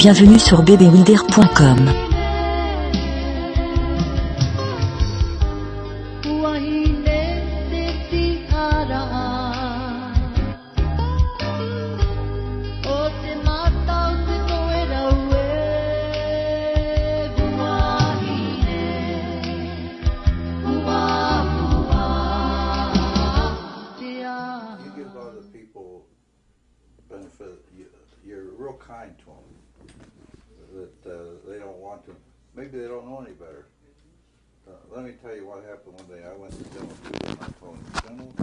Bienvenue sur bbwilder.com. You're real kind to them, that they don't want to, maybe they don't know any better. Let me tell you what happened one day. I went to General and I told him, General,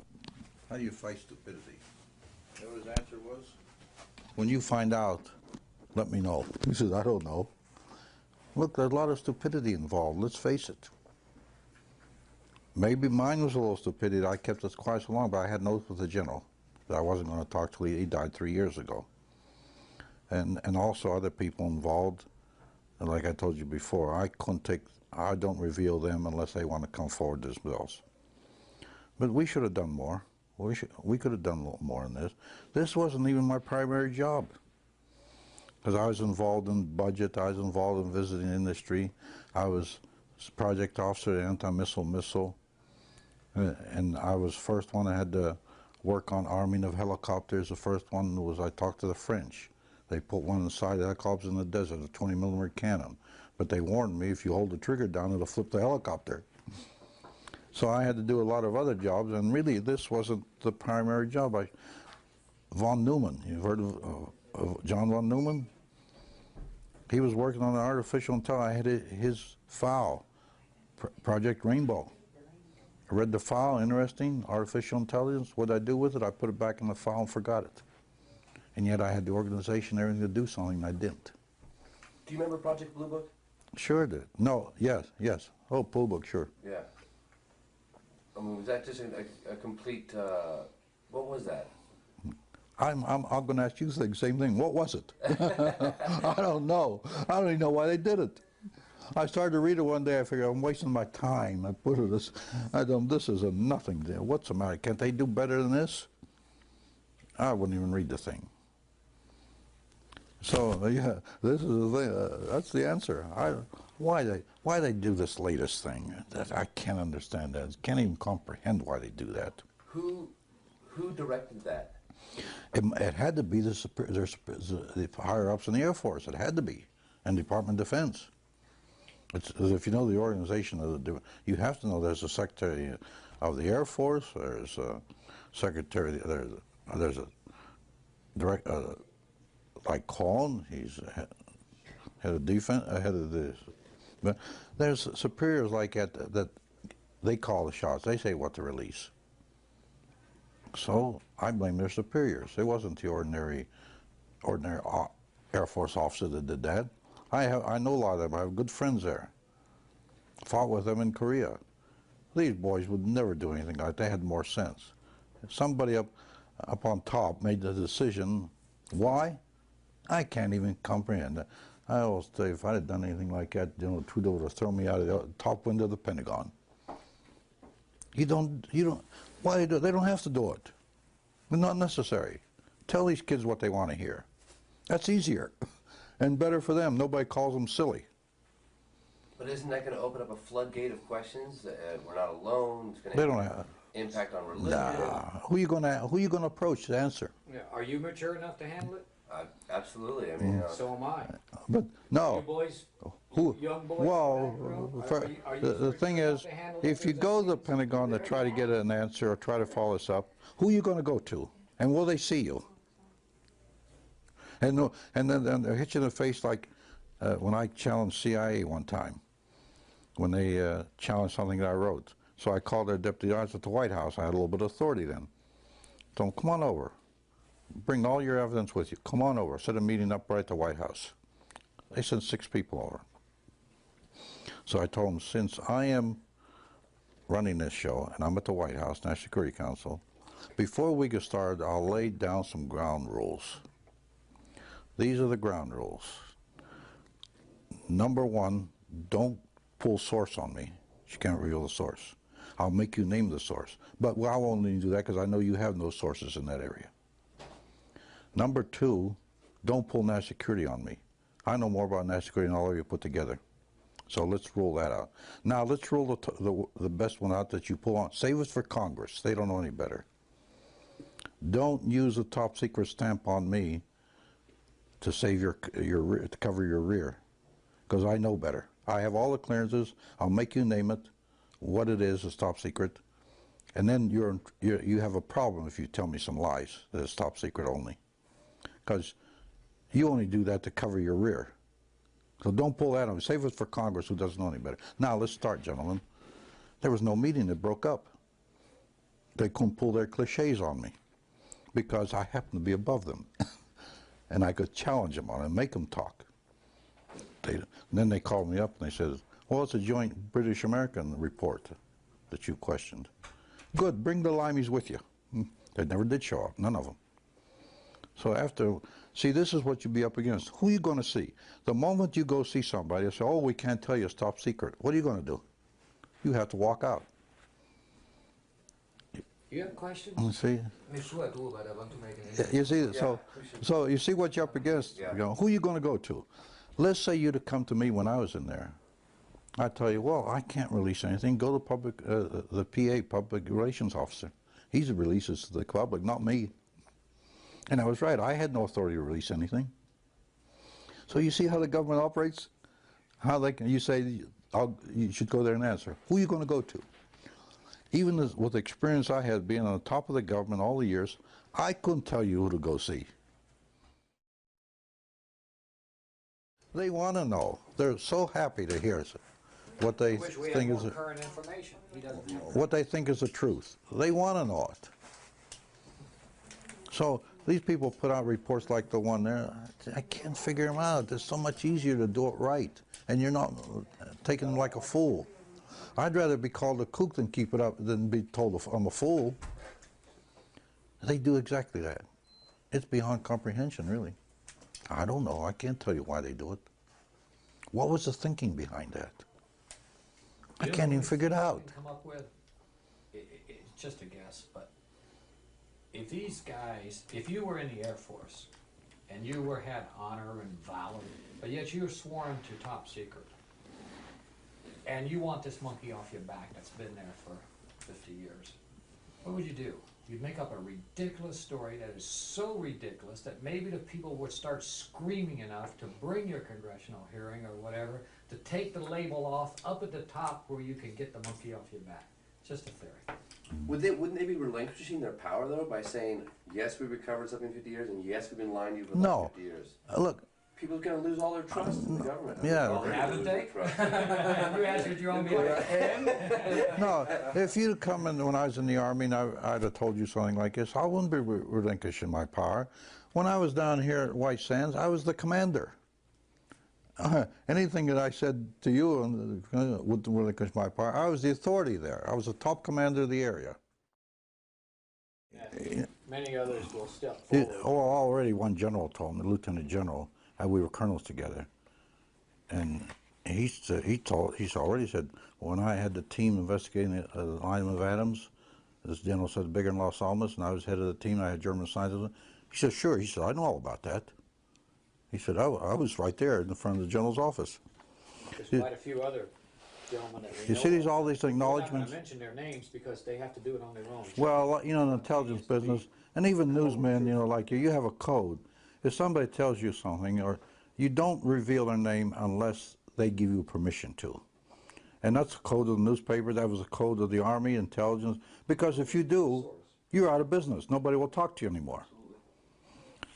how do you fight stupidity? You know what his answer was? When you find out, let me know. He said, I don't know. Look, there's a lot of stupidity involved, let's face it. Maybe mine was a little stupidity. I kept it quiet so long, but I had an oath with the General that I wasn't going to talk till he died 3 years ago. And also other people involved, and like I told you before, I don't reveal them unless they want to come forward themselves. But we should have done more. We could have done a little more in this. This wasn't even my primary job, because I was involved in budget, I was involved in visiting industry, I was project officer at anti-missile, and I was first one that had to work on arming of helicopters. The first one was I talked to the French. They put one inside the helicopters in the desert, a 20mm cannon. But they warned me, if you hold the trigger down, it'll flip the helicopter. So I had to do a lot of other jobs, and really this wasn't the primary job. Von Neumann, you've heard of John von Neumann? He was working on an artificial intelligence. I had his file, Project Rainbow. I read the file, interesting, artificial intelligence. What did I do with it? I put it back in the file and forgot it. And yet I had the organization and everything to do something, and I didn't. Do you remember Project Blue Book? Sure did. No, yes. Oh, Blue Book, sure. Yeah. I mean, was that just a complete, what was that? I'm going to ask you the same thing. What was it? I don't know. I don't even know why they did it. I started to read it one day. I figured I'm wasting my time. I put it as, this is a nothing. What's the matter? Can't they do better than this? I wouldn't even read the thing. So yeah, this is the thing. That's the answer. Why they do this latest thing? I can't understand that. Can't even comprehend why they do that. Who directed that? It had to be the higher ups in the Air Force. It had to be, and Department of Defense. If you know the organization of you have to know there's a Secretary of the Air Force. There's a Secretary. There's a director. Like Colin, he's head of defense, head of this. But there's superiors like that they call the shots. They say what to release. So I blame their superiors. It wasn't the ordinary Air Force officer that did that. I know a lot of them. I have good friends there. Fought with them in Korea. These boys would never do anything like that. They had more sense. Somebody up on top made the decision. Why? I can't even comprehend that. I always tell you, if I had done anything like that, Trudeau would have thrown me out of the top window of the Pentagon. Why do they don't have to do it. It's not necessary. Tell these kids what they want to hear. That's easier and better for them. Nobody calls them silly. But isn't that going to open up a floodgate of questions? We're not alone. It's going They to don't have impact on religion. Nah. Who you gonna approach to answer? Yeah. Are you mature enough to handle it? Absolutely. I mean, So am I. But no. You boys, young boys. Well, the thing is, if you go to the Pentagon to try to get an answer or try to follow this up, who are you going to go to? And will they see you? And then they hit you in the face like when I challenged CIA one time, when they challenged something that I wrote. So I called their deputy director at the White House. I had a little bit of authority then. Told them, come on over. Bring all your evidence with you. Come on over. Set a meeting up right at the White House. They sent 6 people over. So I told them, since I am running this show and I'm at the White House, National Security Council, before we get started, I'll lay down some ground rules. These are the ground rules. Number 1, don't pull source on me. You can't reveal the source. I'll make you name the source. But I'll only do that because I know you have no sources in that area. Number 2, don't pull national security on me. I know more about national security than all of you put together. So let's rule that out. Now let's rule the best one out that you pull on. Save it for Congress. They don't know any better. Don't use a top secret stamp on me to save to cover your rear, because I know better. I have all the clearances. I'll make you name it, what it is top secret, and then you have a problem if you tell me some lies that it's top secret only, because you only do that to cover your rear. So don't pull that on me. Save it for Congress, who doesn't know any better. Now let's start, gentlemen. There was no meeting that broke up. They couldn't pull their cliches on me because I happened to be above them. And I could challenge them on it and make them talk. Then they called me up and they said, well, it's a joint British-American report that you questioned. Good, bring the limeys with you. They never did show up, none of them. So see, this is what you'd be up against. Who are you going to see? The moment you go see somebody, they say, oh, we can't tell you, it's top secret. What are you going to do? You have to walk out. You have questions? See? Me sure I do, but I want to make an You see, so you see what you're up against. Yeah. You know, who are you going to go to? Let's say you'd have come to me when I was in there. I'd tell you, well, I can't release anything. Go to the PA, Public Relations Officer. He releases to the public, not me. And I was right. I had no authority to release anything. So you see how the government operates? How you say, you should go there and answer. Who are you going to go to? Even with the experience I had being on the top of the government all the years, I couldn't tell you who to go see. They want to know. They're so happy to hear what they think is current information. He doesn't have what they think is the truth. They want to know it. So these people put out reports like the one there. I can't figure them out. It's so much easier to do it right, and you're not taken like a fool. I'd rather be called a kook than keep it up than be told I'm a fool. They do exactly that. It's beyond comprehension, really. I don't know. I can't tell you why they do it. What was the thinking behind that? I can't even figure it out. Come up with, it's just a guess, but if these guys, if you were in the Air Force and you had honor and valor, but yet you're sworn to top secret, and you want this monkey off your back that's been there for 50 years, what would you do? You'd make up a ridiculous story that is so ridiculous that maybe the people would start screaming enough to bring your congressional hearing or whatever to take the label off up at the top where you can get the monkey off your back. It's just a theory. Wouldn't they be relinquishing their power, though, by saying, yes, we recovered something in 50 years, and yes, we've been lying to you for the last 50 years? Look. People are going to lose all their trust in the government. Yeah. Well, haven't they? You answered your own behalf. No, if you'd come in when I was in the Army and I'd have told you something like this, I wouldn't be relinquishing my power. When I was down here at White Sands, I was the commander. Anything that I said to you would relinquish my power. I was the authority there. I was the top commander of the area. Yeah, many others will step forward. Already one general told me, Lieutenant General, we were colonels together, and he already said, when I had the team investigating the alignment of atoms, this general said bigger than Los Alamos, and I was head of the team, I had German scientists. He said, sure. He said, I know all about that. He said, I was right there in the front of the general's office. There's quite a few other gentlemen that we You know see all these acknowledgments? We're not going to mention their names because they have to do it on their own. Well, you know, in the intelligence business, and even newsmen, you know, like you have a code. If somebody tells you something, or you don't reveal their name unless they give you permission to. And that's the code of the newspaper. That was the code of the Army, intelligence. Because if you do, you're out of business. Nobody will talk to you anymore.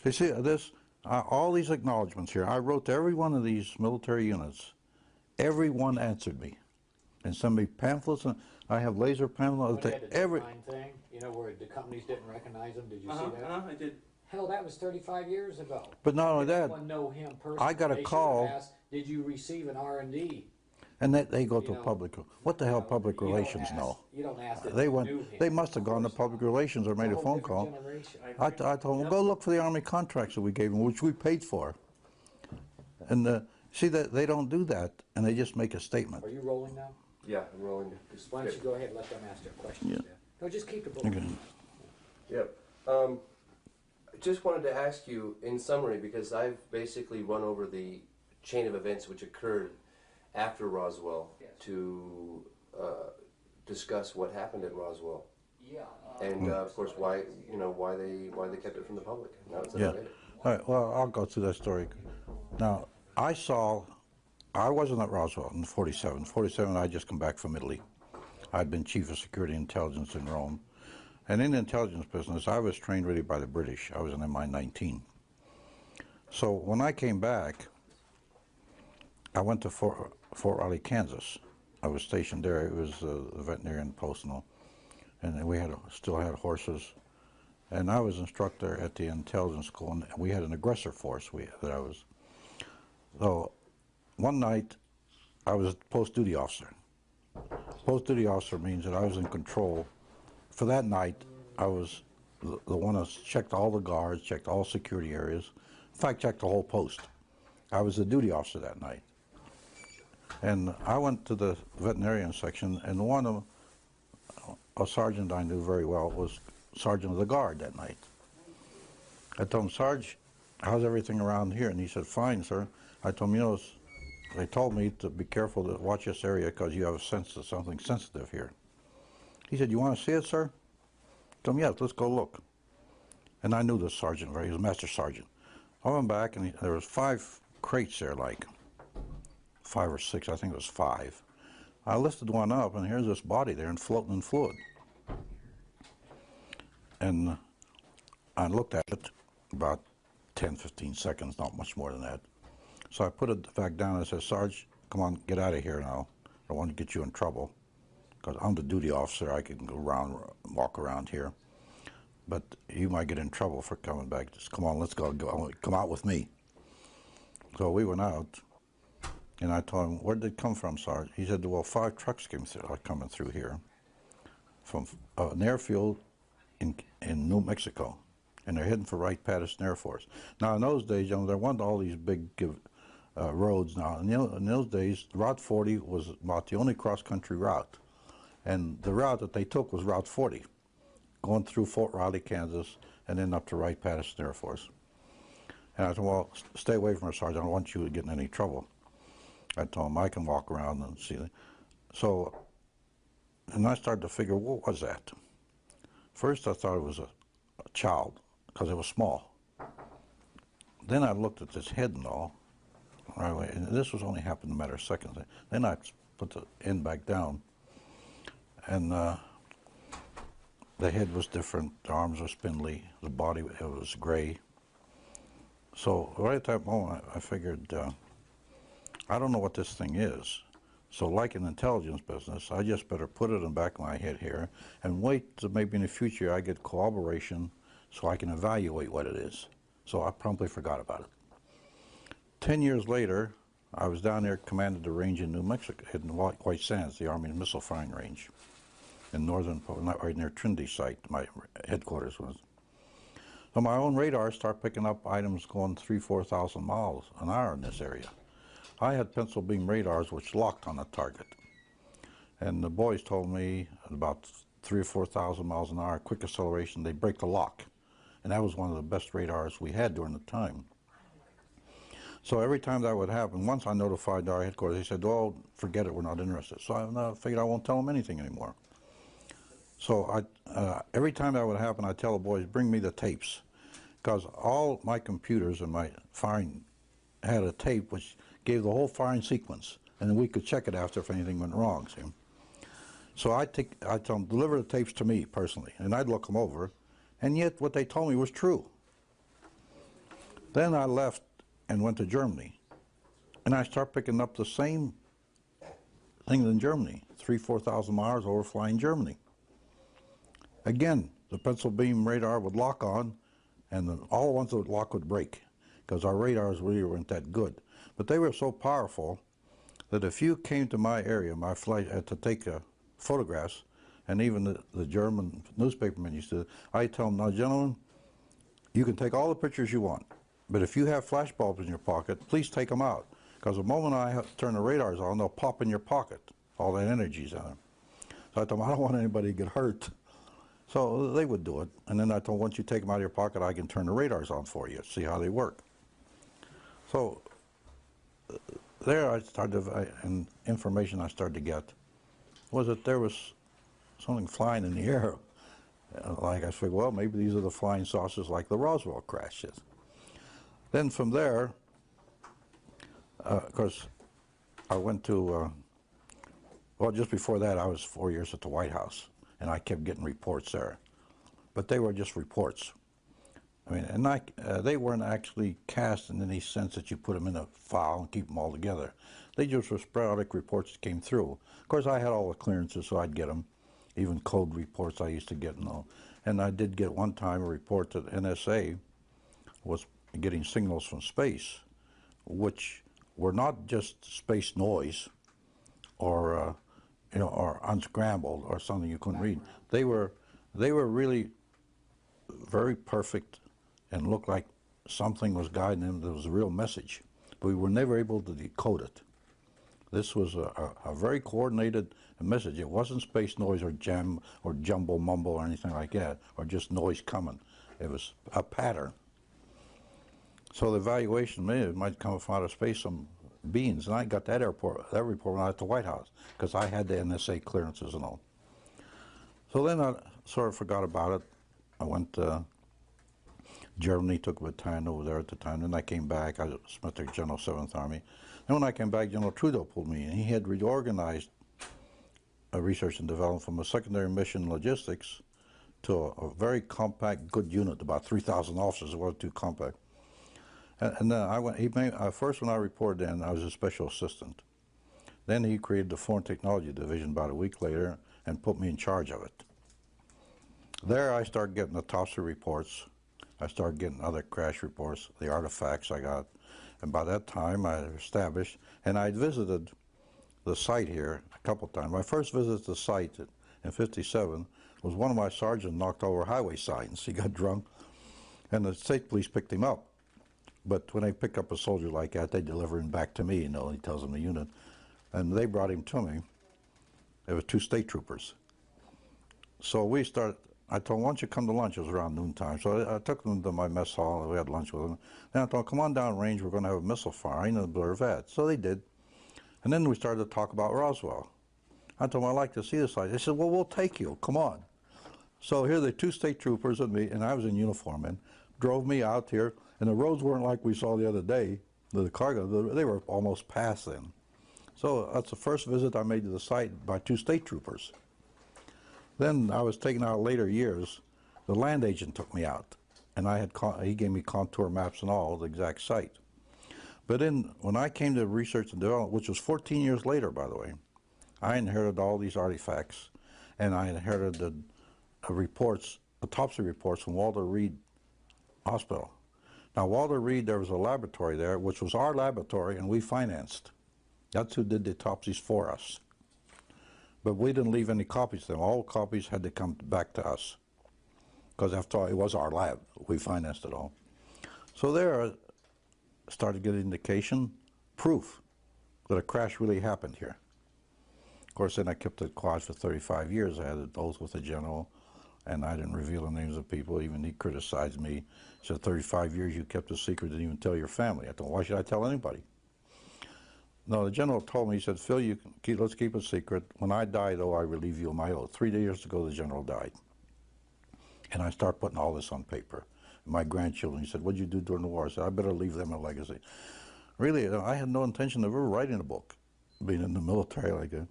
You see, all these acknowledgments here, I wrote to every one of these military units. Everyone answered me. And sent me pamphlets, and I have laser pamphlets. Every thing, you know, where the companies didn't recognize them. Did you see that? I did. Hell, that was 35 years ago. But not only that, Anyone know him personally? I got a They should call. have asked, did you receive an R&D? And they go to You know, public. What the hell public You don't relations ask- know? You don't ask if They you went. knew him. They must have gone to public relations or It's a made a whole phone different call. generation. I told them, go look for the Army contracts that we gave them, which we paid for. And see that they don't do that, and they just make a statement. Are you rolling now? Yeah, I'm rolling. Why don't you go ahead and let them ask their questions? Yeah. No, just keep it rolling. Okay. Yep. I just wanted to ask you, in summary, because I've basically run over the chain of events which occurred after Roswell to discuss what happened at Roswell. Yeah. And of course, why they kept it from the public. Now it's Yeah. later. All right, well, I'll go through that story. Now, I wasn't at Roswell in 47. 47, I just come back from Italy. I'd been chief of security intelligence in Rome. And in the intelligence business, I was trained really by the British. I was an MI-19. So when I came back, I went to Fort Riley, Kansas. I was stationed there. It was the veterinarian post and we still had horses. And I was instructor at the intelligence school, and we had an aggressor force that I was. So one night, I was post-duty officer. Post-duty officer means that I was in control. For that night, I was the one that checked all the guards, checked all security areas. In fact, checked the whole post. I was the duty officer that night. And I went to the veterinarian section, and one of a sergeant I knew very well was sergeant of the guard that night. I told him, Sarge, how's everything around here? And he said, fine, sir. I told him, they told me to be careful to watch this area because you have a sense of something sensitive here. He said, you want to see it, sir? I told him, yes, let's go look. And I knew this sergeant, he was a master sergeant. I went back, and there was 5 crates there, like 5 or 6, I think it was 5. I lifted one up, and here's this body there and floating in fluid. And I looked at it about 10, 15 seconds, not much more than that. So I put it back down and I said, Sarge, come on, get out of here now. I don't want to get you in trouble. Because I'm the duty officer, I can go around, walk around here. But you might get in trouble for coming back. Just come on, let's go, come out with me. So we went out, and I told him, where did it come from, Sarge? He said, well, 5 trucks coming through here from an airfield in New Mexico, and they're heading for Wright-Patterson Air Force. Now, in those days, there weren't all these big roads now. In those days, Route 40 was about the only cross-country route, and the route that they took was Route 40, going through Fort Riley, Kansas, and then up to Wright-Patterson Air Force. And I said, well, stay away from her, Sergeant. I don't want you to get in any trouble. I told him I can walk around and see. So, and I started to figure, what was that? First, I thought it was a child, because it was small. Then I looked at this head and all, right away, and this was only happened in a matter of seconds. Then I put the end back down, and the head was different, the arms were spindly, the body it was gray. So right at that moment, I figured, I don't know what this thing is. So like in the intelligence business, I just better put it in the back of my head here and wait till maybe in the future I get corroboration so I can evaluate what it is. So I promptly forgot about it. 10 years later, I was down there, commanded the range in New Mexico, in White Sands, the Army missile firing range, in northern, right near Trinity site, my headquarters was. So my own radar started picking up items going 3,000 to 4,000 miles an hour in this area. I had pencil beam radars which locked on a target. And the boys told me at about 3,000 or 4,000 miles an hour, quick acceleration, they break the lock. And that was one of the best radars we had during the time. So every time that would happen, once I notified our headquarters, they said, oh, forget it, we're not interested. So I figured I won't tell them anything anymore. So every time that would happen, I'd tell the boys, bring me the tapes. Because all my computers and my firing had a tape which gave the whole firing sequence. And then we could check it after if anything went wrong, see? So I'd tell them, deliver the tapes to me personally. And I'd look them over. And yet what they told me was true. Then I left and went to Germany. And I started picking up the same things in Germany, 3,000 to 4,000 miles over flying Germany. Again, the pencil beam radar would lock on, and all the ones that would lock would break, because our radars really weren't that good. But they were so powerful that if you came to my area, my flight, to take photographs, and even the German newspapermen used to, I'd tell them, now gentlemen, you can take all the pictures you want, but if you have flash bulbs in your pocket, please take them out, because the moment I turn the radars on, they'll pop in your pocket, all that energy's on them. So I told them, I don't want anybody to get hurt. So they would do it, and then I told them, once you take them out of your pocket, I can turn the radars on for you, see how they work. So there I started, and information I started to get was that there was something flying in the air. Like I figured, well, maybe these are the flying saucers like the Roswell crashes. Then from there, of course, I went to, well, just before that, I was 4 years at the White House, and I kept getting reports there. But they were just reports. I mean, and they weren't actually cast in any sense that you put them in a file and keep them all together. They just were sporadic reports that came through. Of course, I had all the clearances, so I'd get them. Even code reports I used to get and all. And I did get one time a report that NSA was getting signals from space, which were not just space noise or or unscrambled or something you couldn't read. They were really very perfect and looked like something was guiding them. There was a real message, but we were never able to decode it. This was a very coordinated message. It wasn't space noise or jam or jumble mumble or anything like that, or just noise coming. It was a pattern. So the evaluation, it might come from outer space, some beings, and I got that report when I was at the White House, because I had the NSA clearances and all. So then I sort of forgot about it. I went to Germany, took a battalion over there at the time. Then I came back. I was Inspector General 7th Army. And when I came back, General Trudeau pulled me in. He had reorganized research and development from a secondary mission logistics to a very compact, good unit, about 3,000 officers. It wasn't too compact. And then I went. First, when I reported in, I was a special assistant. Then he created the Foreign Technology Division about a week later and put me in charge of it. There, I started getting autopsy reports. I started getting other crash reports, the artifacts I got. And by that time, I established, and I'd visited the site here a couple times. My first visit to the site in '57 was one of my sergeants knocked over highway signs. He got drunk, and the state police picked him up. But when they pick up a soldier like that, they deliver him back to me, he tells them the unit. And they brought him to me. There were 2 state troopers. So I told them, why don't you come to lunch? It was around noontime. So I took them to my mess hall, and we had lunch with them. Then I told them, come on down range, we're going to have a missile firing and observe that. So they did. And then we started to talk about Roswell. I told them, I'd like to see the site. They said, well, we'll take you, come on. So here the 2 state troopers and me, and I was in uniform, and drove me out here. And the roads weren't like we saw the other day, the cargo, they were almost past then. So that's the first visit I made to the site by 2 state troopers. Then I was taken out later years. The land agent took me out, and he gave me contour maps and all, the exact site. But when I came to research and development, which was 14 years later, by the way, I inherited all these artifacts, and I inherited the reports, autopsy reports from Walter Reed Hospital. Now, Walter Reed, there was a laboratory there, which was our laboratory, and we financed. That's who did the autopsies for us. But we didn't leave any copies to them. All copies had to come back to us, because after all, it was our lab. We financed it all. So there, I started getting indication, proof that a crash really happened here. Of course, then I kept it quiet for 35 years. I had an oath with the general, and I didn't reveal the names of people. Even he criticized me. He said, 35 years you kept a secret, didn't even tell your family. I thought, why should I tell anybody? No, the general told me, he said, Phil, let's keep it secret. When I die, though, I relieve you of my oath. 3 years ago, the general died. And I start putting all this on paper. My grandchildren, he said, what'd you do during the war? I said, I better leave them a legacy. Really, I had no intention of ever writing a book, being in the military like that.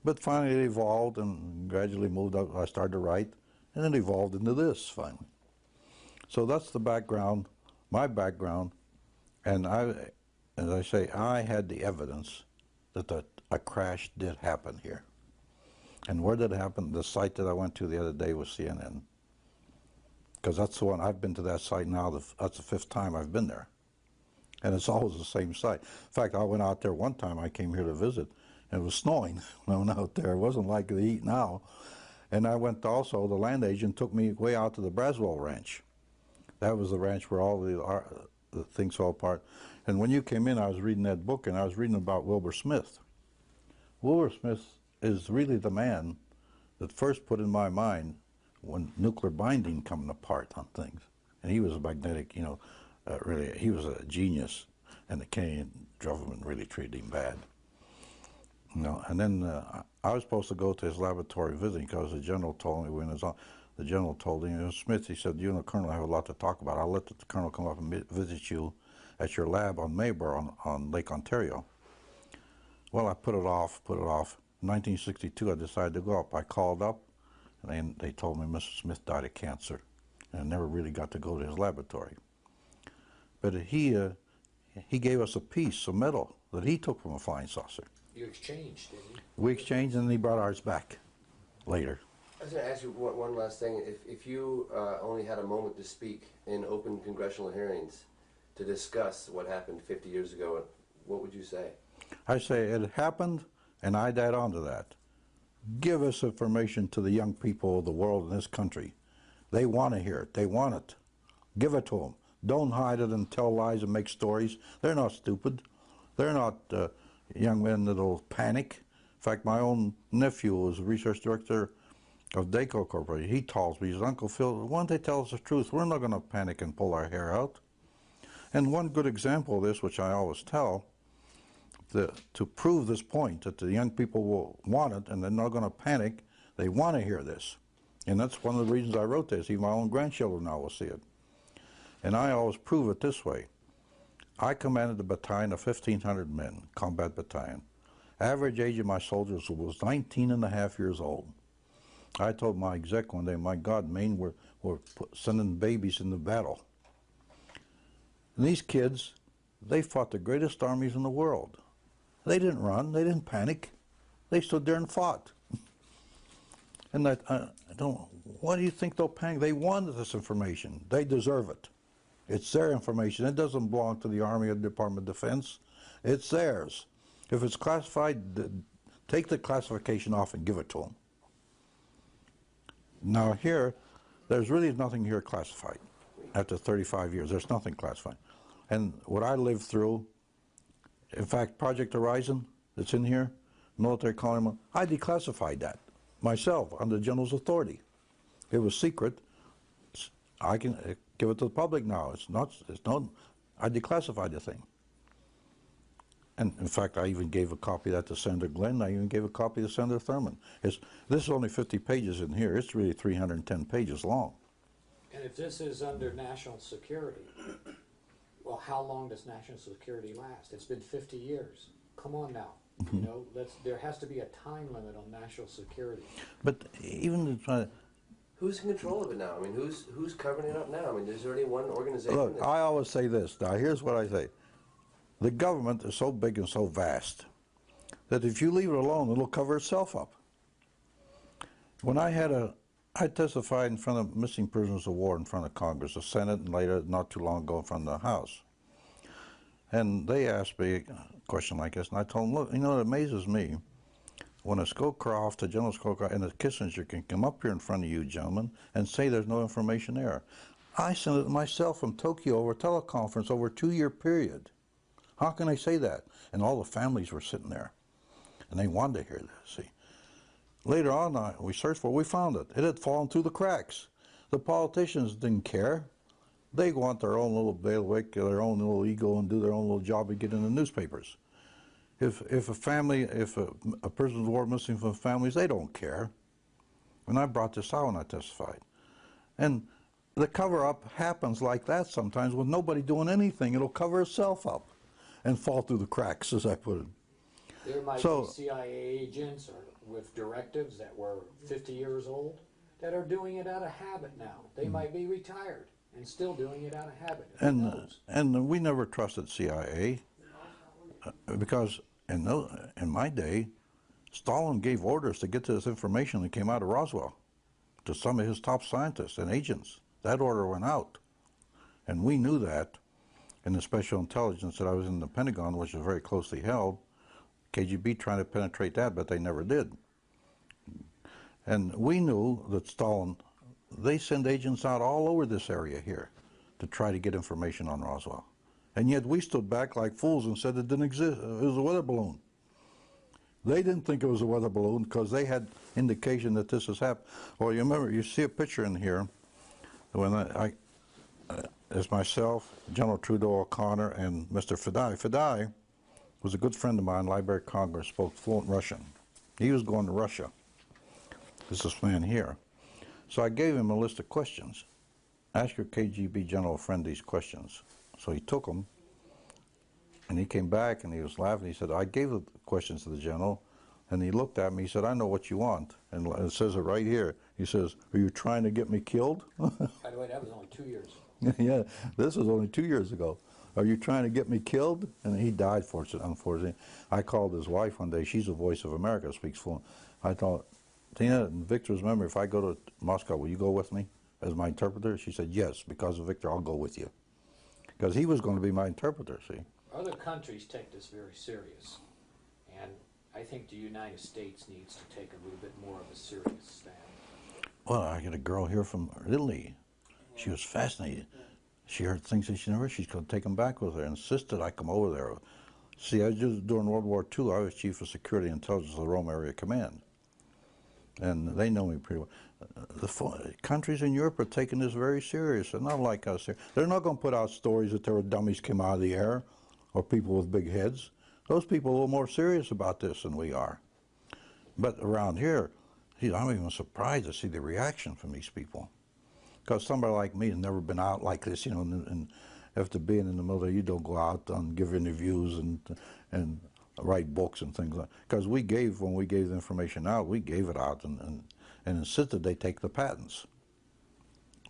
But finally it evolved and gradually moved up. I started to write, and then evolved into this finally. So that's the background, my background, and as I say, I had the evidence that a crash did happen here. And where did it happen? The site that I went to the other day was CNN. Because that's the one, I've been to that site now, that's the 5th time I've been there. And it's always the same site. In fact, I went out there one time, I came here to visit, and it was snowing when I went out there. It wasn't like the heat now. And I went also, the land agent took me way out to the Braswell Ranch. That was the ranch where all the things fell apart. And when you came in, I was reading that book, and I was reading about Wilbur Smith. Wilbur Smith is really the man that first put in my mind when nuclear binding coming apart on things. And he was a magnetic, really, he was a genius. and the Canadian government really treated him bad. You know, and then I was supposed to go to his laboratory visiting because the general told me when it was on. The general told him, Smith, he said, you and the colonel have a lot to talk about. I'll let the colonel come up and visit you at your lab on Mayber on Lake Ontario. Well, I put it off. In 1962, I decided to go up. I called up, and they told me Mr. Smith died of cancer, and I never really got to go to his laboratory. But he gave us a piece of metal that he took from a flying saucer. You exchanged, didn't you? We exchanged, and he brought ours back later. I was going to ask you one last thing. If you only had a moment to speak in open congressional hearings to discuss what happened 50 years ago, what would you say? I say it happened, and I'd add on to that. Give us information to the young people of the world in this country. They want to hear it. They want it. Give it to them. Don't hide it and tell lies and make stories. They're not stupid. They're not young men that'll panic. In fact, my own nephew was research director of DACO Corporation. He tells me, his Uncle Phil, why don't they tell us the truth? We're not going to panic and pull our hair out. And one good example of this, which I always tell, to prove this point, that the young people will want it and they're not going to panic, they want to hear this. And that's one of the reasons I wrote this. Even my own grandchildren now will see it. And I always prove it this way. I commanded a battalion of 1,500 men, combat battalion. Average age of my soldiers was 19 and a half years old. I told my exec one day, my God, Maine, we're sending babies into battle. And these kids, they fought the greatest armies in the world. They didn't run, they didn't panic. They stood there and fought. And why do you think they'll panic? They wanted this information. They deserve it. It's their information. It doesn't belong to the Army or the Department of Defense. It's theirs. If it's classified, take the classification off and give it to them. Now here, there's really nothing here classified. After 35 years, there's nothing classified. And what I lived through, in fact, Project Horizon, that's in here, military colony, I declassified that myself under the general's authority. It was secret. I can give it to the public now. I declassified the thing. And in fact, I even gave a copy of that to Senator Glenn. I even gave a copy to Senator Thurman. This is only 50 pages in here. It's really 310 pages long. And if this is under national security, well, how long does national security last? It's been 50 years. Come on now. You know, there has to be a time limit on national security. But even who's in control of it now? I mean, who's covering it up now? I mean, there's already one organization. Look, I always say this. Now, here's what I say. The government is so big and so vast that if you leave it alone, it'll cover itself up. When I testified in front of missing prisoners of war in front of Congress, the Senate, and later, not too long ago, in front of the House. And they asked me a question like this, and I told them, look, you know, it amazes me when a Scowcroft, a General Scowcroft, and a Kissinger can come up here in front of you, gentlemen, and say there's no information there. I sent it myself from Tokyo over teleconference over a 2-year period. How can I say that? And all the families were sitting there, and they wanted to hear this, see. Later on, we searched for it, we found it. It had fallen through the cracks. The politicians didn't care. They want their own little bailiwick, their own little ego, and do their own little job and get in the newspapers. If a prisoner of war missing from families, they don't care. And I brought this out when I testified. And the cover-up happens like that sometimes with nobody doing anything. It'll cover itself up and fall through the cracks, as I put it. There might be CIA agents with directives that were 50 years old that are doing it out of habit now. They might be retired and still doing it out of habit. And we never trusted CIA because in my day, Stalin gave orders to get to this information that came out of Roswell to some of his top scientists and agents. That order went out. And we knew that in the special intelligence that I was in the Pentagon, which was very closely held. KGB trying to penetrate that, but they never did. And we knew that Stalin, they send agents out all over this area here to try to get information on Roswell. And yet we stood back like fools and said it didn't exist, it was a weather balloon. They didn't think it was a weather balloon because they had indication that this has happened. Well, you remember, you see a picture in here when It's myself, General Trudeau O'Connor, and Mr. Fadai. Fadai was a good friend of mine, Library of Congress, spoke fluent Russian. He was going to Russia. This man here. So I gave him a list of questions. Ask your KGB general friend these questions. So he took them, and he came back, and he was laughing. He said, I gave the questions to the general, and he looked at me. He said, I know what you want. And it says it right here. He says, are you trying to get me killed? By the way, that was only 2 years. Yeah, this was only 2 years ago. Are you trying to get me killed? And he died, unfortunately. I called his wife one day. She's the voice of America, speaks fluent. I thought, Tina, in Victor's memory, if I go to Moscow, will you go with me as my interpreter? She said, yes, because of Victor, I'll go with you. Because he was going to be my interpreter, see. Other countries take this very serious, and I think the United States needs to take a little bit more of a serious stand. Well, I got a girl here from Italy. She was fascinated. She heard things that she never, she's going to take them back with her, insisted I come over there. See, I was just during World War II, I was Chief of Security and Intelligence of the Rome Area Command. And they know me pretty well. The countries in Europe are taking this very serious. They're not like us here. They're not going to put out stories that there were dummies came out of the air or people with big heads. Those people are a little more serious about this than we are. But around here, I'm even surprised to see the reaction from these people. Because somebody like me has never been out like this, you know, and after being in the military, you don't go out and give interviews and write books and things like that. Because when we gave the information out, we gave it out and insisted they take the patents.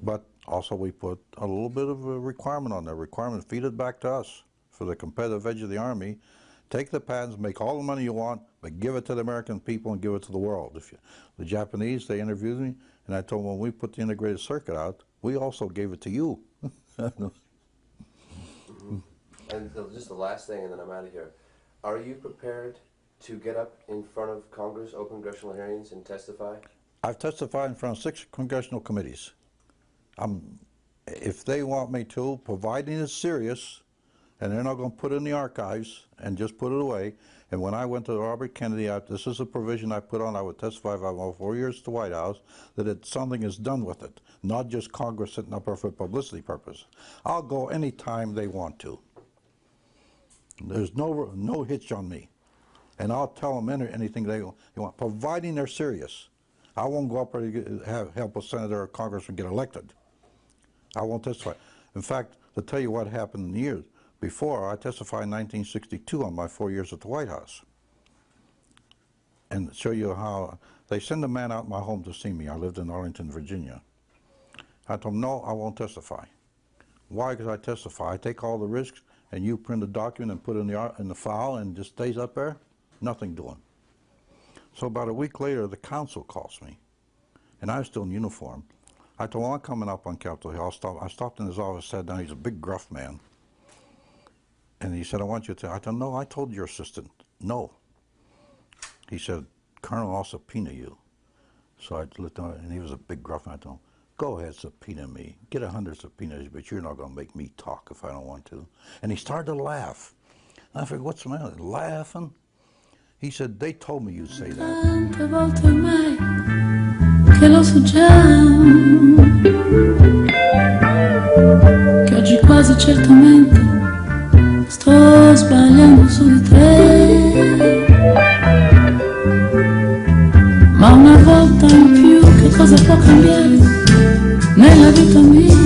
But also we put a little bit of a requirement on there. Requirement, feed it back to us for the competitive edge of the Army. Take the patents, make all the money you want, but give it to the American people and give it to the world. The Japanese, they interviewed me, and I told them when we put the integrated circuit out, we also gave it to you. And just the last thing, and then I'm out of here. Are you prepared to get up in front of Congress, open congressional hearings, and testify? I've testified in front of 6 congressional committees. If they want me to, providing it's serious, and they're not going to put it in the archives and just put it away. And when I went to Robert Kennedy, this is a provision I put on, I would testify if I went 4 years to the White House, that something is done with it, not just Congress sitting up there for publicity purpose. I'll go any time they want to. There's no hitch on me. And I'll tell them anything they want, providing they're serious. I won't go up there to help a senator or congressman get elected. I won't testify. In fact, to tell you what happened in the years before, I testified in 1962 on my 4 years at the White House. And show you how they send a man out my home to see me. I lived in Arlington, Virginia. I told him, no, I won't testify. Why? Because I testify. I take all the risks, and you print a document and put it in the file and just stays up there. Nothing doing. So about a week later, the council calls me, and I was still in uniform. I told him, I'm coming up on Capitol Hill. I stopped in his office, sat down. He's a big, gruff man. And he said, I want you to. I told him, no, I told your assistant, no. He said, Colonel, I'll subpoena you. So I looked down, and he was a big, gruff man. I told him, go ahead, subpoena me. Get 100 subpoenas, but you're not going to make me talk if I don't want to. And he started to laugh. And I figured, what's the matter? Laughing? He said, they told me you'd say that. Tante volte ormai che lo so già, che oggi quasi certamente sto sbagliando su di te. Ma una volta in più che cosa può cambiare nella vita mia?